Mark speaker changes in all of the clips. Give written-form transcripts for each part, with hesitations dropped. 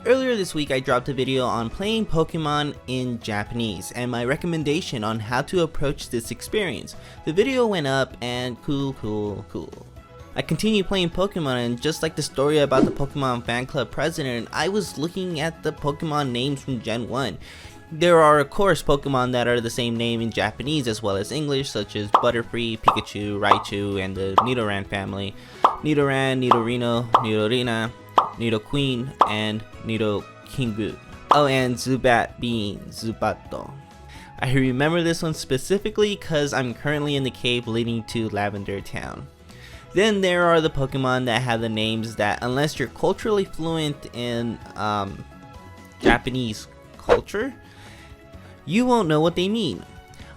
Speaker 1: Earlier this week I dropped a video on playing Pokemon in Japanese and my recommendation on how to approach this experience. The video went up and cool. I continued playing Pokemon, and just like the story about the Pokemon fan club president, I was looking at the Pokemon names from Gen 1. There are of course Pokemon that are the same name in Japanese as well as English, such as Butterfree, Pikachu, Raichu, and the Nidoran family. Nidoran, Nidorino, Nidorina, Nidoqueen, and Nidokingu. Oh, and Zubat being Zubato. I remember this one specifically because I'm currently in the cave leading to Lavender Town. Then there are the Pokemon that have the names that, unless you're culturally fluent in Japanese culture, you won't know what they mean.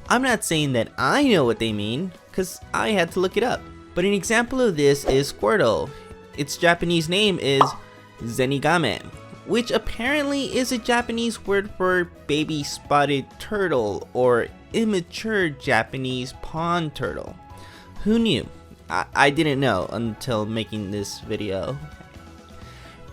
Speaker 1: I'm not saying that I know what they mean, because I had to look it up. But an example of this is Squirtle. Its Japanese name is Zenigame, which apparently is a Japanese word for baby spotted turtle or immature Japanese pond turtle. Who knew? I didn't know until making this video.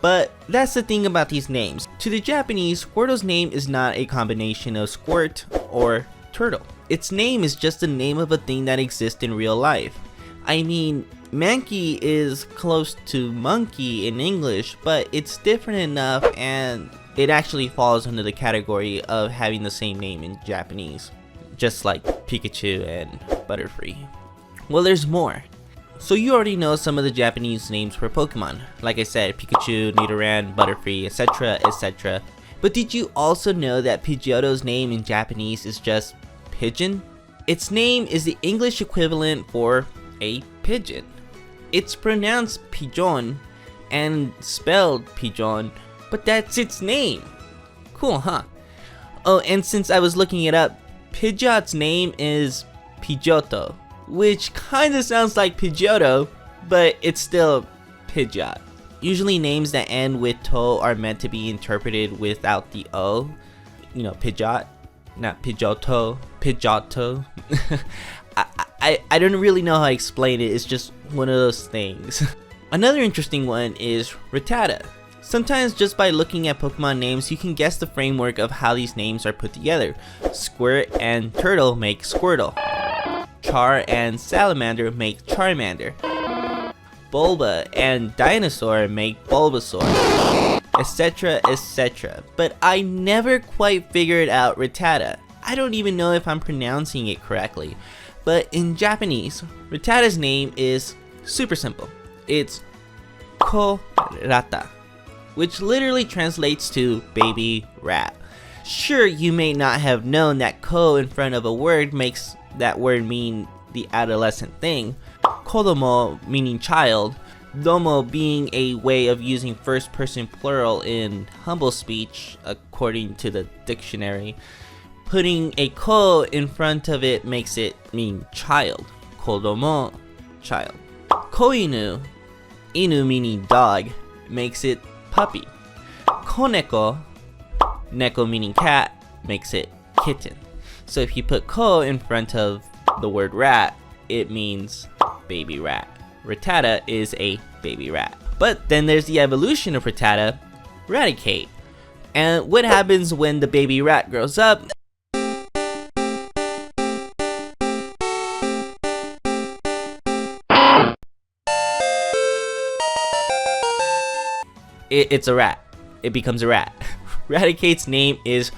Speaker 1: But that's the thing about these names. To the Japanese, Squirtle's name is not a combination of squirt or turtle. Its name is just the name of a thing that exists in real life. I mean, Mankey is close to monkey in English, but it's different enough and it actually falls under the category of having the same name in Japanese. Just like Pikachu and Butterfree. Well, there's more. So you already know some of the Japanese names for Pokemon. Like I said, Pikachu, Nidoran, Butterfree, etc, etc. But did you also know that Pidgeotto's name in Japanese is just pigeon? Its name is the English equivalent for a pigeon. It's pronounced Pigeon and spelled Pigeon, but that's its name. Cool, huh? Oh, and since I was looking it up, Pidgeot's name is Pidgeotto, which kinda sounds like Pidgeotto, but it's still Pidgeot. Usually names that end with to are meant to be interpreted without the O. You know, Pidgeot, not Pidgeotto, Pidgeotto. I don't really know how to explain it, it's just one of those things. Another interesting one is Rattata. Sometimes just by looking at Pokemon names, you can guess the framework of how these names are put together. Squirt and Turtle make Squirtle. Char and Salamander make Charmander. Bulba and Dinosaur make Bulbasaur, etc, etc. But I never quite figured out Rattata. I don't even know if I'm pronouncing it correctly. But in Japanese, Rattata's name is super simple. It's Ko-rata, which literally translates to baby rat. Sure, you may not have known that ko in front of a word makes that word mean the adolescent thing. Kodomo meaning child, domo being a way of using first person plural in humble speech according to the dictionary. Putting a ko in front of it makes it mean child. Kodomo, child. Koinu, inu meaning dog, makes it puppy. Koneko, neko meaning cat, makes it kitten. So if you put ko in front of the word rat, it means baby rat. Rattata is a baby rat. But then there's the evolution of Rattata, Raticate. And what happens when the baby rat grows up? It's a rat. It becomes a rat. Raticate's name is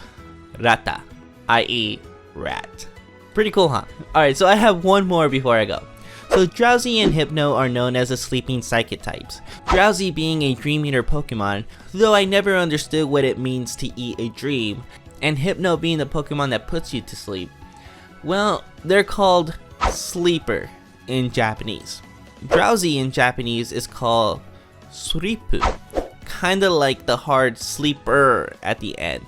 Speaker 1: Ratta, i.e. rat. Pretty cool, huh? Alright, so I have one more before I go. So Drowsy and Hypno are known as the sleeping psychic types. Drowsy being a dream eater Pokemon, though I never understood what it means to eat a dream, and Hypno being the Pokemon that puts you to sleep. Well, they're called sleeper in Japanese. Drowsy in Japanese is called suripu, kinda like the hard sleeper at the end.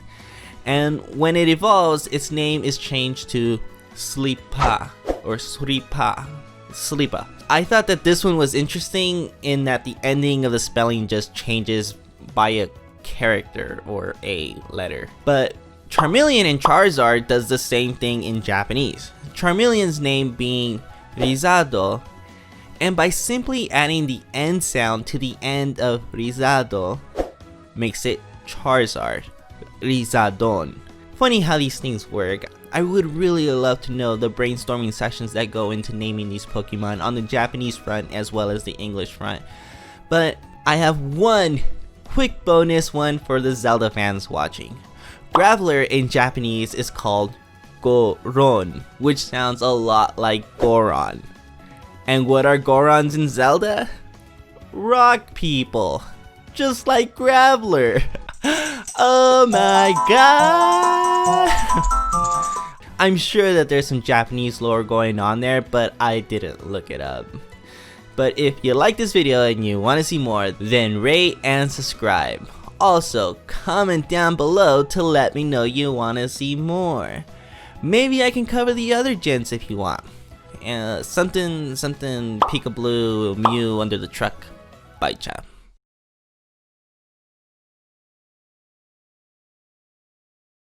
Speaker 1: And when it evolves, its name is changed to Sleepa or Suripa. Sleepa. I thought that this one was interesting in that the ending of the spelling just changes by a character or a letter. But Charmeleon and Charizard does the same thing in Japanese. Charmeleon's name being Rizado, and by simply adding the end sound to the end of Rizado makes it Charizard, Rizadon. Funny how these things work. I would really love to know the brainstorming sessions that go into naming these Pokemon on the Japanese front as well as the English front. But I have one quick bonus one for the Zelda fans watching. Graveler in Japanese is called Goron, which sounds a lot like Goron. And what are Gorons in Zelda? Rock people, just like Graveler. Oh my god! I'm sure that there's some Japanese lore going on there, but I didn't look it up. But if you like this video and you want to see more, then rate and subscribe. Also, comment down below to let me know you want to see more. Maybe I can cover the other gens if you want. Something Peekaboo Mew under the truck. Bye, chat.